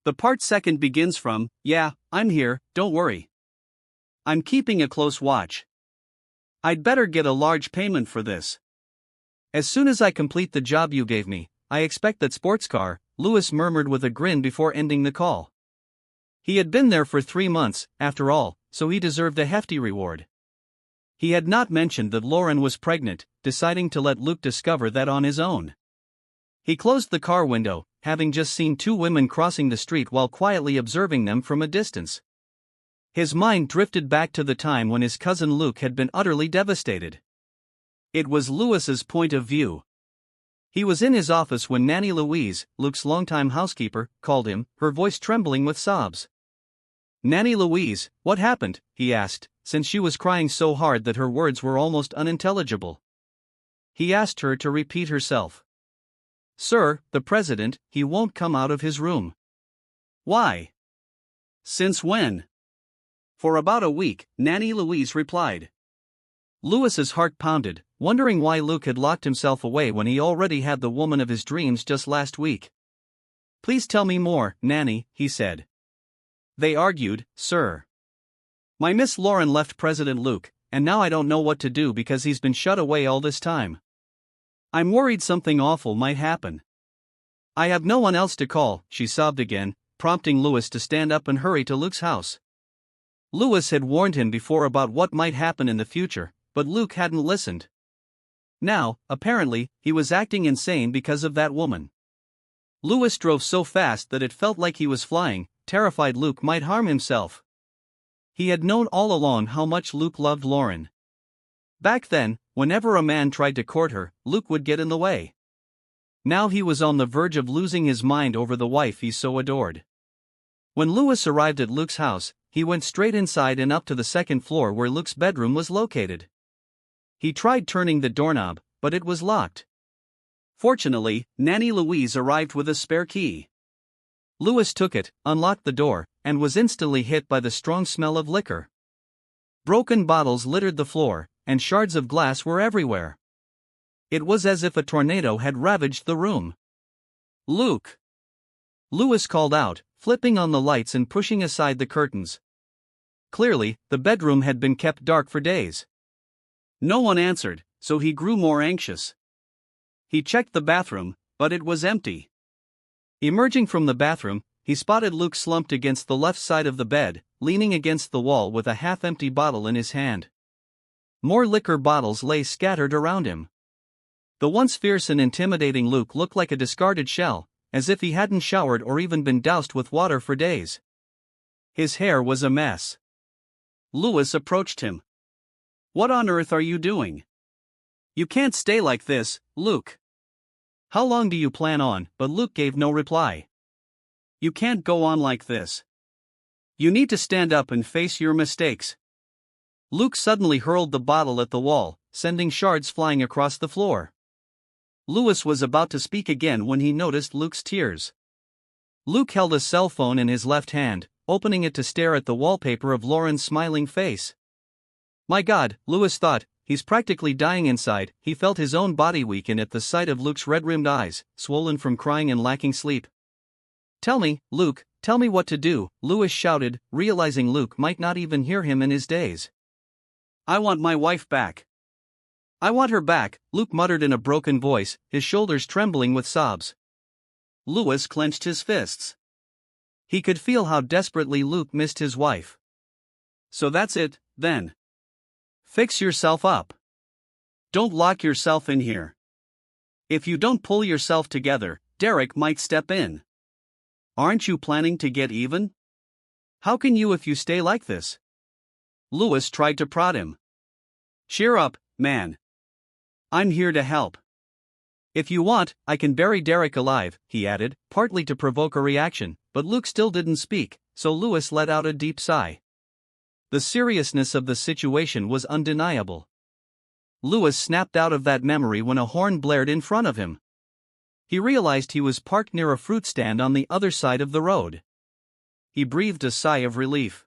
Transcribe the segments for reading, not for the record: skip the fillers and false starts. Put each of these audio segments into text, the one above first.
The part second begins from, "Yeah, I'm here, don't worry. I'm keeping a close watch. I'd better get a large payment for this. As soon as I complete the job you gave me, I expect that sports car," Lewis murmured with a grin before ending the call. He had been there for 3 months, after all, so he deserved a hefty reward. He had not mentioned that Lauren was pregnant, deciding to let Luke discover that on his own. He closed the car window, having just seen 2 women crossing the street while quietly observing them from a distance. His mind drifted back to the time when his cousin Luke had been utterly devastated. It was Lewis's point of view. He was in his office when Nanny Louise, Luke's longtime housekeeper, called him, her voice trembling with sobs. "Nanny Louise, what happened?" he asked, since she was crying so hard that her words were almost unintelligible. He asked her to repeat herself. "Sir, the president, he won't come out of his room." "Why? Since when?" "For about a week," Nanny Louise replied. Lewis's heart pounded, wondering why Luke had locked himself away when he already had the woman of his dreams just last week. "Please tell me more, Nanny," he said. "They argued, sir. My Miss Lauren left President Luke, and now I don't know what to do because he's been shut away all this time. I'm worried something awful might happen. I have no one else to call," she sobbed again, prompting Lewis to stand up and hurry to Luke's house. Lewis had warned him before about what might happen in the future, but Luke hadn't listened. Now, apparently, he was acting insane because of that woman. Lewis drove so fast that it felt like he was flying, terrified Luke might harm himself. He had known all along how much Luke loved Lauren. Back then, whenever a man tried to court her, Luke would get in the way. Now he was on the verge of losing his mind over the wife he so adored. When Lewis arrived at Luke's house, he went straight inside and up to the second floor where Luke's bedroom was located. He tried turning the doorknob, but it was locked. Fortunately, Nanny Louise arrived with a spare key. Lewis took it, unlocked the door, and was instantly hit by the strong smell of liquor. Broken bottles littered the floor, and shards of glass were everywhere. It was as if a tornado had ravaged the room. "Luke!" Lewis called out, flipping on the lights and pushing aside the curtains. Clearly, the bedroom had been kept dark for days. No one answered, so he grew more anxious. He checked the bathroom, but it was empty. Emerging from the bathroom, he spotted Luke slumped against the left side of the bed, leaning against the wall with a half-empty bottle in his hand. More liquor bottles lay scattered around him. The once fierce and intimidating Luke looked like a discarded shell, as if he hadn't showered or even been doused with water for days. His hair was a mess. Lewis approached him. "What on earth are you doing? You can't stay like this, Luke. How long do you plan on?" But Luke gave no reply. "You can't go on like this. You need to stand up and face your mistakes." Luke suddenly hurled the bottle at the wall, sending shards flying across the floor. Lewis was about to speak again when he noticed Luke's tears. Luke held a cell phone in his left hand, opening it to stare at the wallpaper of Lauren's smiling face. My God, Lewis thought, he's practically dying inside. He felt his own body weaken at the sight of Luke's red-rimmed eyes, swollen from crying and lacking sleep. "Tell me, Luke, tell me what to do," Lewis shouted, realizing Luke might not even hear him in his daze. "I want my wife back. I want her back," Luke muttered in a broken voice, his shoulders trembling with sobs. Lewis clenched his fists. He could feel how desperately Luke missed his wife. "So that's it, then. Fix yourself up. Don't lock yourself in here. If you don't pull yourself together, Derek might step in. Aren't you planning to get even? How can you if you stay like this?" Lewis tried to prod him. "Cheer up, man. I'm here to help. If you want, I can bury Derek alive," he added, partly to provoke a reaction, but Luke still didn't speak, so Lewis let out a deep sigh. The seriousness of the situation was undeniable. Lewis snapped out of that memory when a horn blared in front of him. He realized he was parked near a fruit stand on the other side of the road. He breathed a sigh of relief.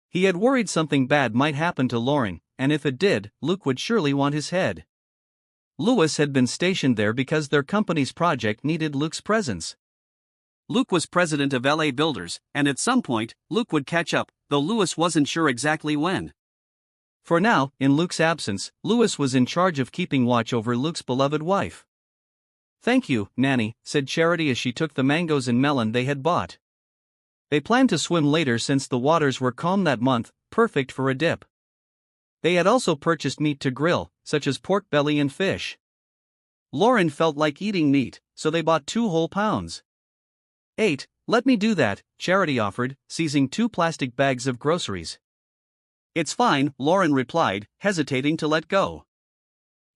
He had worried something bad might happen to Lauren, and if it did, Luke would surely want his head. Lewis had been stationed there because their company's project needed Luke's presence. Luke was president of LA Builders, and at some point, Luke would catch up, though Louis wasn't sure exactly when. For now, in Luke's absence, Louis was in charge of keeping watch over Luke's beloved wife. "Thank you, Nanny," said Charity as she took the mangoes and melon they had bought. They planned to swim later since the waters were calm that month, perfect for a dip. They had also purchased meat to grill, such as pork belly and fish. Lauren felt like eating meat, so they bought 2 whole pounds. Let me do that," Charity offered, seizing 2 plastic bags of groceries. "It's fine," Lauren replied, hesitating to let go.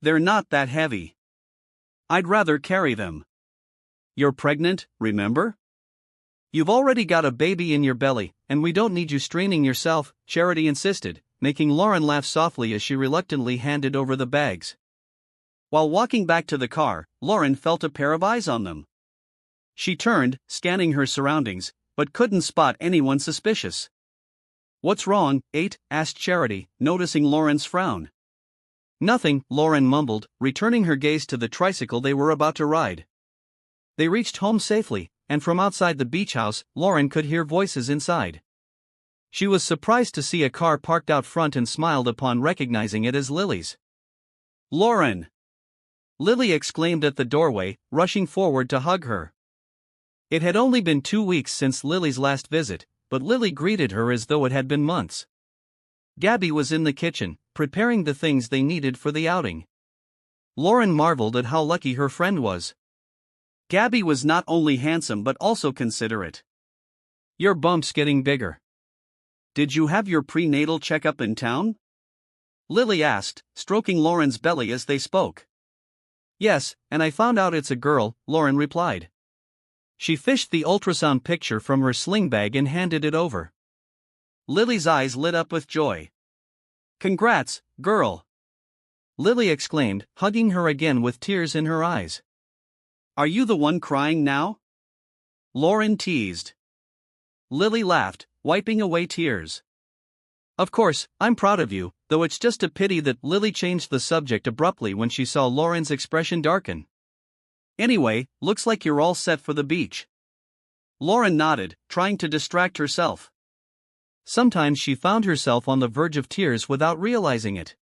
"They're not that heavy. I'd rather carry them." "You're pregnant, remember? You've already got a baby in your belly, and we don't need you straining yourself," Charity insisted, making Lauren laugh softly as she reluctantly handed over the bags. While walking back to the car, Lauren felt a pair of eyes on them. She turned, scanning her surroundings, but couldn't spot anyone suspicious. "What's wrong, 8?" asked Charity, noticing Lauren's frown. "Nothing," Lauren mumbled, returning her gaze to the tricycle they were about to ride. They reached home safely, and from outside the beach house, Lauren could hear voices inside. She was surprised to see a car parked out front and smiled upon recognizing it as Lily's. "Lauren!" Lily exclaimed at the doorway, rushing forward to hug her. It had only been 2 weeks since Lily's last visit, but Lily greeted her as though it had been months. Gabby was in the kitchen, preparing the things they needed for the outing. Lauren marveled at how lucky her friend was. Gabby was not only handsome but also considerate. "Your bump's getting bigger. Did you have your prenatal checkup in town?" Lily asked, stroking Lauren's belly as they spoke. "Yes, and I found out it's a girl," Lauren replied. She fished the ultrasound picture from her sling bag and handed it over. Lily's eyes lit up with joy. "Congrats, girl!" Lily exclaimed, hugging her again with tears in her eyes. "Are you the one crying now?" Lauren teased. Lily laughed, wiping away tears. "Of course, I'm proud of you, though it's just a pity that..." Lily changed the subject abruptly when she saw Lauren's expression darken. "Anyway, looks like you're all set for the beach." Lauren nodded, trying to distract herself. Sometimes she found herself on the verge of tears without realizing it.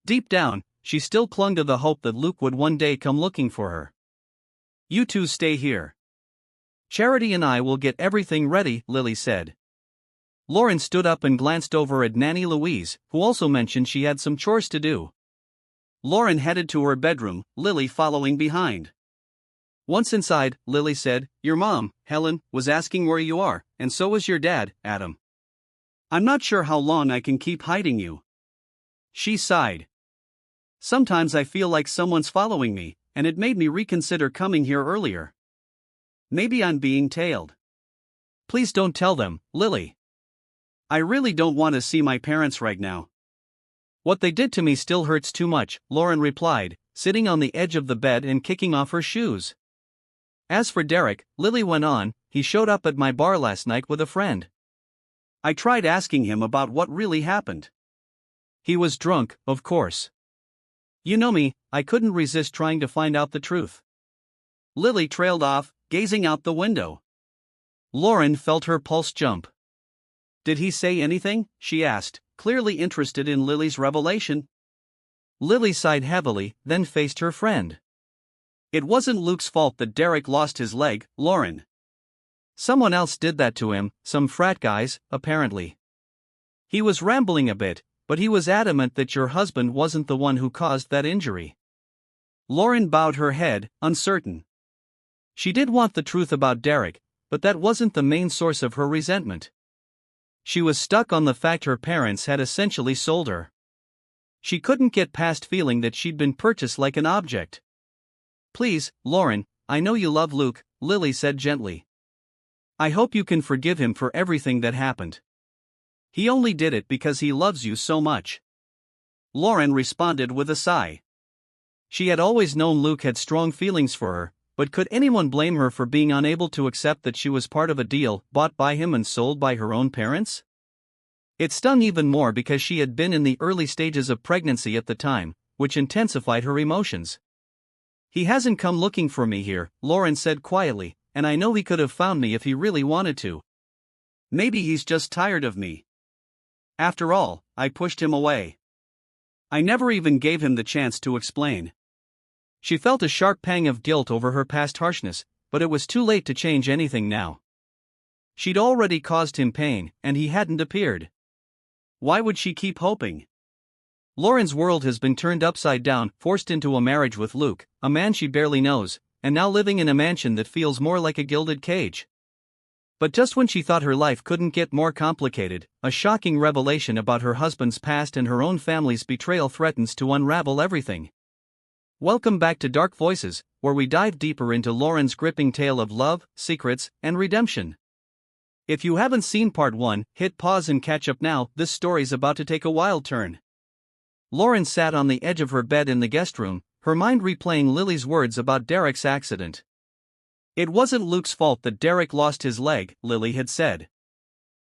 Deep down, she still clung to the hope that Luke would one day come looking for her. "You two stay here. Charity and I will get everything ready," Lily said. Lauren stood up and glanced over at Nanny Louise, who also mentioned she had some chores to do. Lauren headed to her bedroom, Lily following behind. Once inside, Lily said, "Your mom, Helen, was asking where you are, and so was your dad, Adam. I'm not sure how long I can keep hiding you." She sighed. "Sometimes I feel like someone's following me, and it made me reconsider coming here earlier. Maybe I'm being tailed." "Please don't tell them, Lily. I really don't want to see my parents right now." "What they did to me still hurts too much," Lauren replied, sitting on the edge of the bed and kicking off her shoes. "As for Derek," Lily went on, "he showed up at my bar last night with a friend. I tried asking him about what really happened. He was drunk, of course. You know me, I couldn't resist trying to find out the truth." Lily trailed off, gazing out the window. Lauren felt her pulse jump. "Did he say anything?" she asked, clearly interested in Lily's revelation. Lily sighed heavily, then faced her friend. "It wasn't Luke's fault that Derek lost his leg, Lauren. Someone else did that to him, some frat guys, apparently. He was rambling a bit, but he was adamant that your husband wasn't the one who caused that injury." Lauren bowed her head, uncertain. She did want the truth about Derek, but that wasn't the main source of her resentment. She was stuck on the fact her parents had essentially sold her. She couldn't get past feeling that she'd been purchased like an object. "Please, Lauren, I know you love Luke," Lily said gently. "I hope you can forgive him for everything that happened. He only did it because he loves you so much." Lauren responded with a sigh. She had always known Luke had strong feelings for her, but could anyone blame her for being unable to accept that she was part of a deal bought by him and sold by her own parents? It stung even more because she had been in the early stages of pregnancy at the time, which intensified her emotions. "He hasn't come looking for me here," Lauren said quietly, and I know he could have found me if he really wanted to. Maybe he's just tired of me. After all, I pushed him away. I never even gave him the chance to explain. She felt a sharp pang of guilt over her past harshness, but it was too late to change anything now. She'd already caused him pain, and he hadn't appeared. Why would she keep hoping? Lauren's world has been turned upside down, forced into a marriage with Luke, a man she barely knows, and now living in a mansion that feels more like a gilded cage. But just when she thought her life couldn't get more complicated, a shocking revelation about her husband's past and her own family's betrayal threatens to unravel everything. Welcome back to Dark Voices, where we dive deeper into Lauren's gripping tale of love, secrets, and redemption. If you haven't seen part 1, hit pause and catch up now. This story's about to take a wild turn. Lauren sat on the edge of her bed in the guest room, her mind replaying Lily's words about Derek's accident. It wasn't Luke's fault that Derek lost his leg, Lily had said.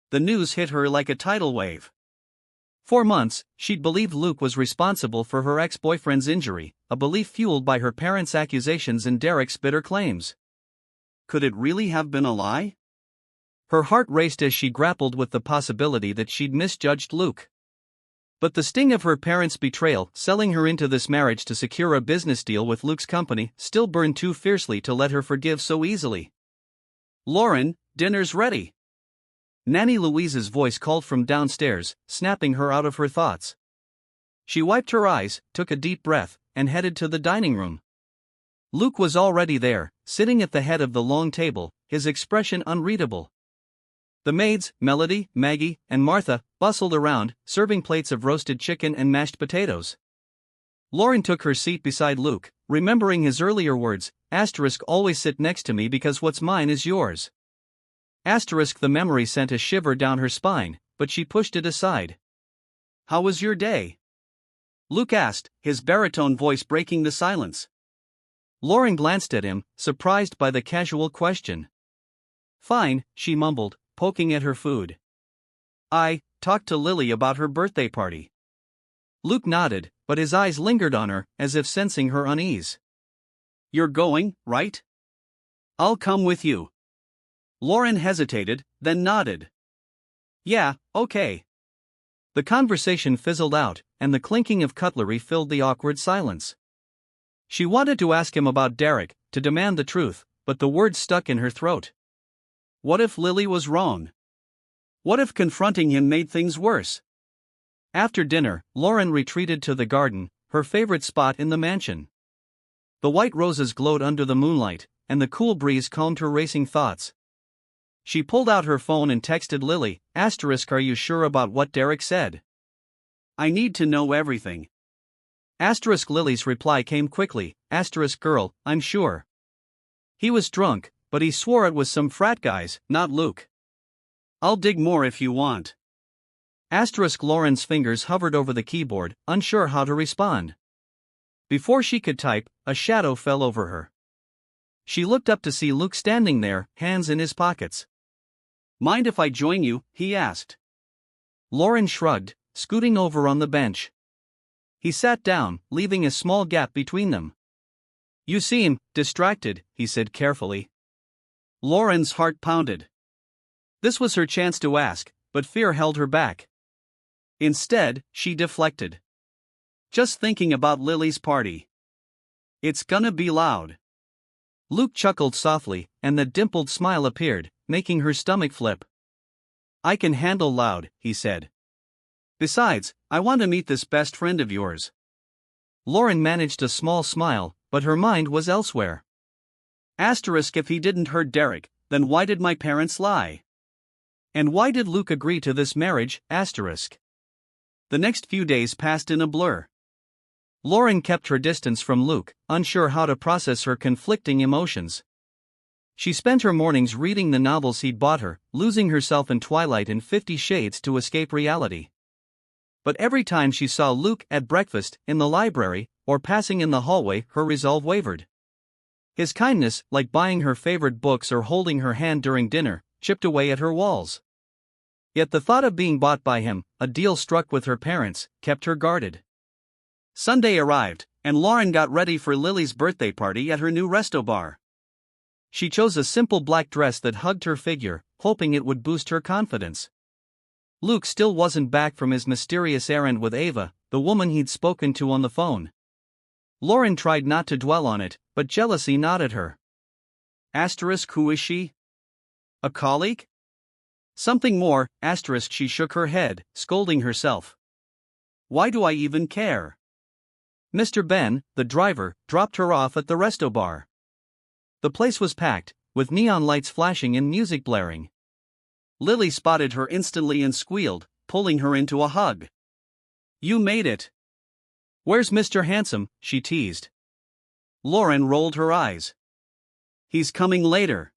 The news hit her like a tidal wave. For months, she'd believed Luke was responsible for her ex-boyfriend's injury, a belief fueled by her parents' accusations and Derek's bitter claims. Could it really have been a lie? Her heart raced as she grappled with the possibility that she'd misjudged Luke. But the sting of her parents' betrayal, selling her into this marriage to secure a business deal with Luke's company, still burned too fiercely to let her forgive so easily. "Lauren, dinner's ready." Nanny Louise's voice called from downstairs, snapping her out of her thoughts. She wiped her eyes, took a deep breath, and headed to the dining room. Luke was already there, sitting at the head of the long table, his expression unreadable. The maids, Melody, Maggie, and Martha, bustled around, serving plates of roasted chicken and mashed potatoes. Lauren took her seat beside Luke, remembering his earlier words, "Always sit next to me because what's mine is yours." The memory sent a shiver down her spine, but she pushed it aside. "How was your day?" Luke asked, his baritone voice breaking the silence. Lauren glanced at him, surprised by the casual question. "Fine," she mumbled, poking at her food. "I talked to Lily about her birthday party." Luke nodded, but his eyes lingered on her, as if sensing her unease. "You're going, right?" "I'll come with you." Lauren hesitated, then nodded. "Yeah, okay." The conversation fizzled out, and the clinking of cutlery filled the awkward silence. She wanted to ask him about Derek, to demand the truth, but the words stuck in her throat. What if Lily was wrong? What if confronting him made things worse? After dinner, Lauren retreated to the garden, her favorite spot in the mansion. The white roses glowed under the moonlight, and the cool breeze calmed her racing thoughts. She pulled out her phone and texted Lily, "Are you sure about what Derek said?" "I need to know everything." Lily's reply came quickly, "Girl, I'm sure. He was drunk, but he swore it was some frat guys, not Luke." "I'll dig more if you want." Lauren's fingers hovered over the keyboard, unsure how to respond. Before she could type, a shadow fell over her. She looked up to see Luke standing there, hands in his pockets. "Mind if I join you?" he asked. Lauren shrugged, scooting over on the bench. He sat down, leaving a small gap between them. "You seem distracted," he said carefully. Lauren's heart pounded. This was her chance to ask, but fear held her back. Instead, she deflected. "Just thinking about Lily's party. It's gonna be loud." Luke chuckled softly, and the dimpled smile appeared, making her stomach flip. "I can handle loud," he said. "Besides, I want to meet this best friend of yours." Lauren managed a small smile, but her mind was elsewhere. If he didn't hurt Derek, then why did my parents lie? And why did Luke agree to this marriage? The next few days passed in a blur. Lauren kept her distance from Luke, unsure how to process her conflicting emotions. She spent her mornings reading the novels he'd bought her, losing herself in Twilight and 50 Shades to escape reality. But every time she saw Luke at breakfast, in the library, or passing in the hallway, her resolve wavered. His kindness, like buying her favorite books or holding her hand during dinner, chipped away at her walls. Yet the thought of being bought by him, a deal struck with her parents, kept her guarded. Sunday arrived, and Lauren got ready for Lily's birthday party at her new resto bar. She chose a simple black dress that hugged her figure, hoping it would boost her confidence. Luke still wasn't back from his mysterious errand with Ava, the woman he'd spoken to on the phone. Lauren tried not to dwell on it, but jealousy gnawed at her. Who is she? A colleague? Something more, she shook her head, scolding herself. Why do I even care? Mr. Ben, the driver, dropped her off at the resto bar. The place was packed, with neon lights flashing and music blaring. Lily spotted her instantly and squealed, pulling her into a hug. You made it. Where's Mr. Handsome? She teased. Lauren rolled her eyes. He's coming later.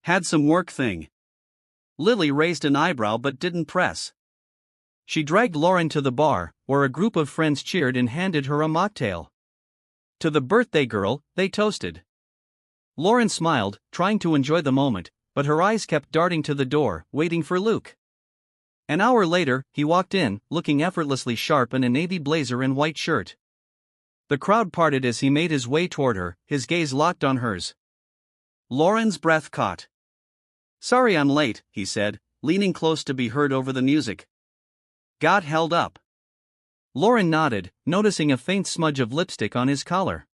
Had some work thing. Lily raised an eyebrow but didn't press. She dragged Lauren to the bar, where a group of friends cheered and handed her a mocktail. To the birthday girl, they toasted. Lauren smiled, trying to enjoy the moment, but her eyes kept darting to the door, waiting for Luke. An hour later, he walked in, looking effortlessly sharp in a navy blazer and white shirt. The crowd parted as he made his way toward her, his gaze locked on hers. Lauren's breath caught. Sorry I'm late, he said, leaning close to be heard over the music. Got held up. Lauren nodded, noticing a faint smudge of lipstick on his collar.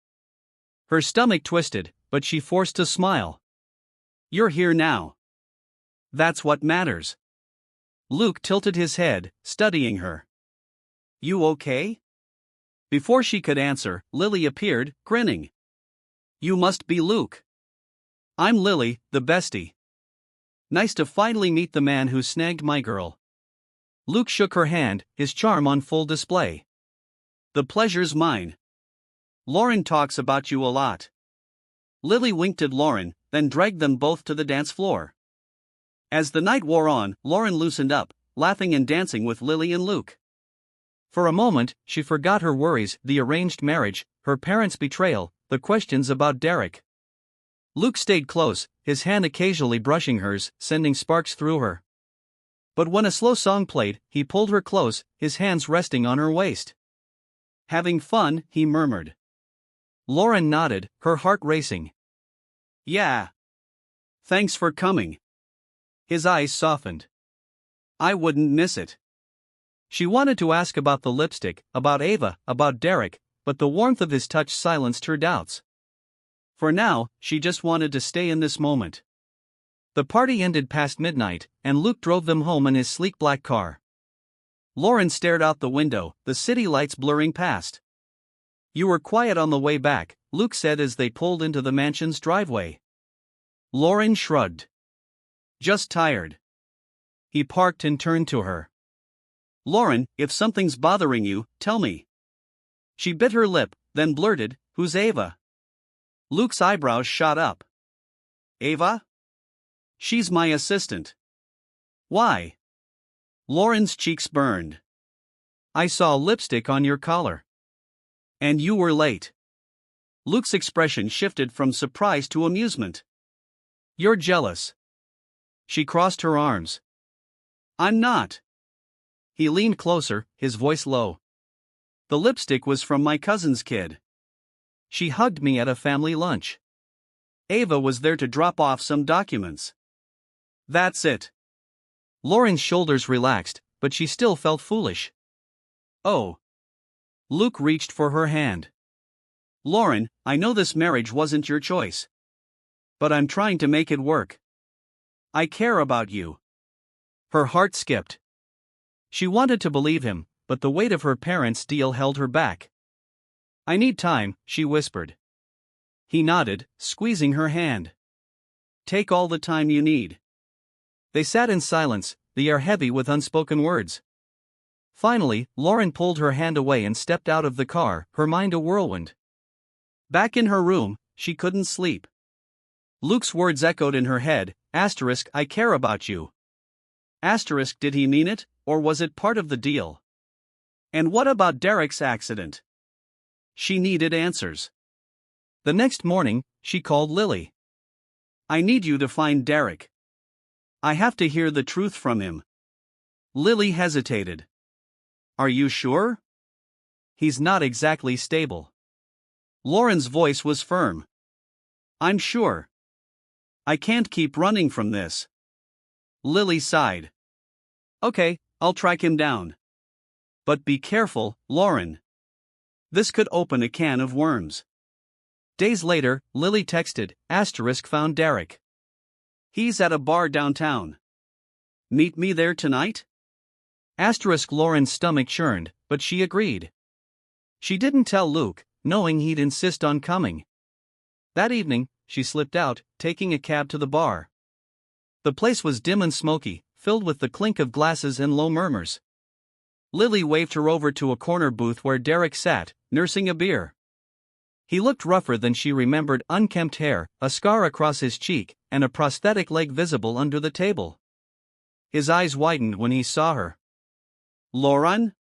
Her stomach twisted, but she forced a smile. You're here now. That's what matters. Luke tilted his head, studying her. You okay? Before she could answer, Lily appeared, grinning. You must be Luke. I'm Lily, the bestie. Nice to finally meet the man who snagged my girl. Luke shook her hand, his charm on full display. The pleasure's mine. Lauren talks about you a lot. Lily winked at Lauren, then dragged them both to the dance floor. As the night wore on, Lauren loosened up, laughing and dancing with Lily and Luke. For a moment, she forgot her worries, the arranged marriage, her parents' betrayal, the questions about Derek. Luke stayed close, his hand occasionally brushing hers, sending sparks through her. But when a slow song played, he pulled her close, his hands resting on her waist. Having fun, he murmured. Lauren nodded, her heart racing. Yeah. Thanks for coming. His eyes softened. I wouldn't miss it. She wanted to ask about the lipstick, about Ava, about Derek, but the warmth of his touch silenced her doubts. For now, she just wanted to stay in this moment. The party ended past midnight, and Luke drove them home in his sleek black car. Lauren stared out the window, the city lights blurring past. You were quiet on the way back, Luke said as they pulled into the mansion's driveway. Lauren shrugged. Just tired. He parked and turned to her. Lauren, if something's bothering you, tell me. She bit her lip, then blurted, Who's Ava? Luke's eyebrows shot up. Ava? She's my assistant. Why? Lauren's cheeks burned. I saw lipstick on your collar. And you were late. Luke's expression shifted from surprise to amusement. You're jealous. She crossed her arms. I'm not. He leaned closer, his voice low. The lipstick was from my cousin's kid. She hugged me at a family lunch. Ava was there to drop off some documents. That's it. Lauren's shoulders relaxed, but she still felt foolish. Oh. Luke reached for her hand. Lauren, I know this marriage wasn't your choice. But I'm trying to make it work. I care about you. Her heart skipped. She wanted to believe him, but the weight of her parents' deal held her back. I need time, she whispered. He nodded, squeezing her hand. Take all the time you need. They sat in silence, the air heavy with unspoken words. Finally, Lauren pulled her hand away and stepped out of the car, her mind a whirlwind. Back in her room, she couldn't sleep. Luke's words echoed in her head, I care about you. Did he mean it, or was it part of the deal? And what about Derek's accident? She needed answers. The next morning, she called Lily. I need you to find Derek. I have to hear the truth from him. Lily hesitated. Are you sure? He's not exactly stable. Lauren's voice was firm. I'm sure. I can't keep running from this. Lily sighed. Okay, I'll track him down. But be careful, Lauren. This could open a can of worms. Days later, Lily texted, found Derek. He's at a bar downtown. Meet me there tonight? Lauren's stomach churned, but she agreed. She didn't tell Luke, knowing he'd insist on coming. That evening, she slipped out, taking a cab to the bar. The place was dim and smoky, filled with the clink of glasses and low murmurs. Lily waved her over to a corner booth where Derek sat, nursing a beer. He looked rougher than she remembered, unkempt hair, a scar across his cheek, and a prosthetic leg visible under the table. His eyes widened when he saw her. Lauren?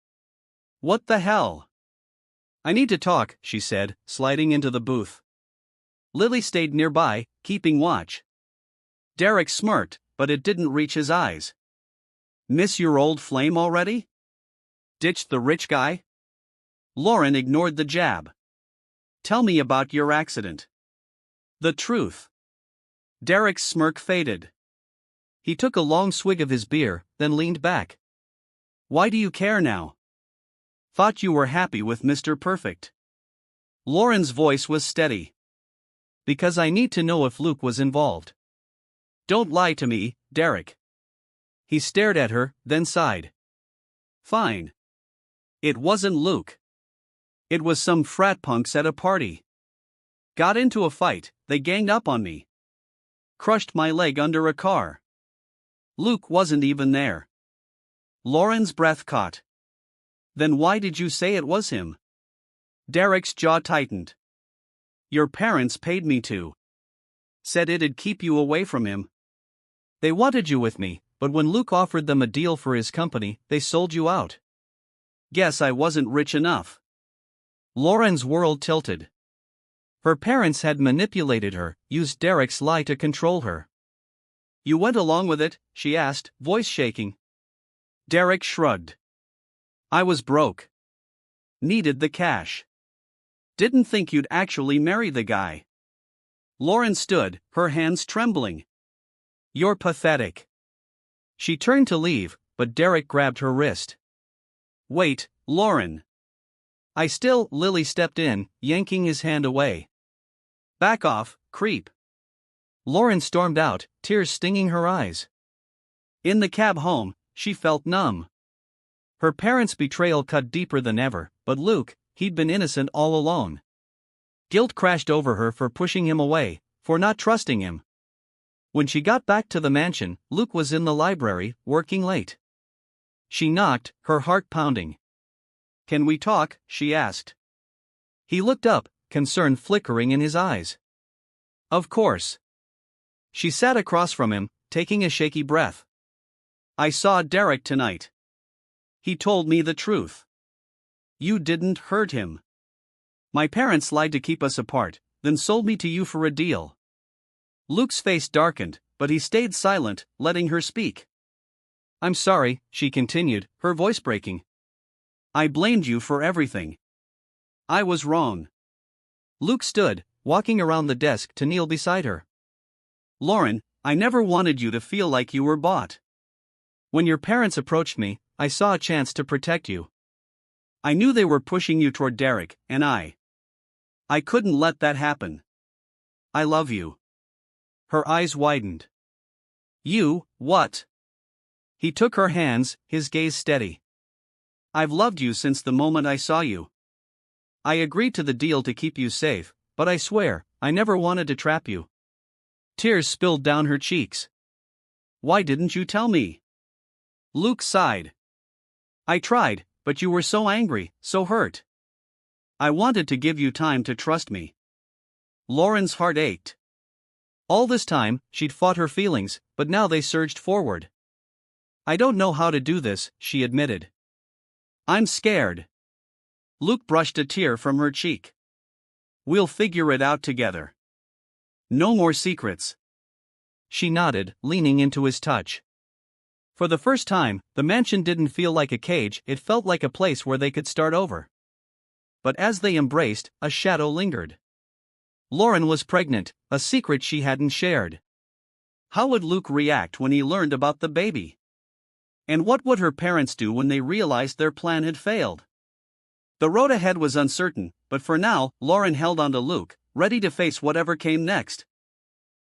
What the hell? I need to talk, she said, sliding into the booth. Lily stayed nearby, keeping watch. Derek smirked, but it didn't reach his eyes. Miss your old flame already? Ditched the rich guy? Lauren ignored the jab. Tell me about your accident. The truth. Derek's smirk faded. He took a long swig of his beer, then leaned back. Why do you care now? Thought you were happy with Mr. Perfect. Lauren's voice was steady. Because I need to know if Luke was involved. Don't lie to me, Derek. He stared at her, then sighed. Fine. It wasn't Luke. It was some frat punks at a party. Got into a fight, they ganged up on me. Crushed my leg under a car. Luke wasn't even there. Lauren's breath caught. Then why did you say it was him? Derek's jaw tightened. Your parents paid me to. Said it'd keep you away from him. They wanted you with me, but when Luke offered them a deal for his company, they sold you out. Guess I wasn't rich enough. Lauren's world tilted. Her parents had manipulated her, used Derek's lie to control her. You went along with it? She asked, voice shaking. Derek shrugged. I was broke. Needed the cash. Didn't think you'd actually marry the guy. Lauren stood, her hands trembling. You're pathetic. She turned to leave, but Derek grabbed her wrist. Wait, Lauren. Lily stepped in, yanking his hand away. Back off, creep. Lauren stormed out, tears stinging her eyes. In the cab home, she felt numb. Her parents' betrayal cut deeper than ever, but Luke, he'd been innocent all along. Guilt crashed over her for pushing him away, for not trusting him. When she got back to the mansion, Luke was in the library, working late. She knocked, her heart pounding. Can we talk? She asked. He looked up, concern flickering in his eyes. Of course. She sat across from him, taking a shaky breath. I saw Derek tonight. He told me the truth. You didn't hurt him. My parents lied to keep us apart, then sold me to you for a deal. Luke's face darkened, but he stayed silent, letting her speak. I'm sorry, she continued, her voice breaking. I blamed you for everything. I was wrong. Luke stood, walking around the desk to kneel beside her. Lauren, I never wanted you to feel like you were bought. When your parents approached me, I saw a chance to protect you. I knew they were pushing you toward Derek, and I couldn't let that happen. I love you. Her eyes widened. You, what? He took her hands, his gaze steady. I've loved you since the moment I saw you. I agreed to the deal to keep you safe, but I swear, I never wanted to trap you. Tears spilled down her cheeks. Why didn't you tell me? Luke sighed. I tried, but you were so angry, so hurt. I wanted to give you time to trust me. Lauren's heart ached. All this time, she'd fought her feelings, but now they surged forward. I don't know how to do this, she admitted. I'm scared. Luke brushed a tear from her cheek. We'll figure it out together. No more secrets. She nodded, leaning into his touch. For the first time, the mansion didn't feel like a cage, it felt like a place where they could start over. But as they embraced, a shadow lingered. Lauren was pregnant, a secret she hadn't shared. How would Luke react when he learned about the baby? And what would her parents do when they realized their plan had failed? The road ahead was uncertain, but for now, Lauren held on to Luke, ready to face whatever came next.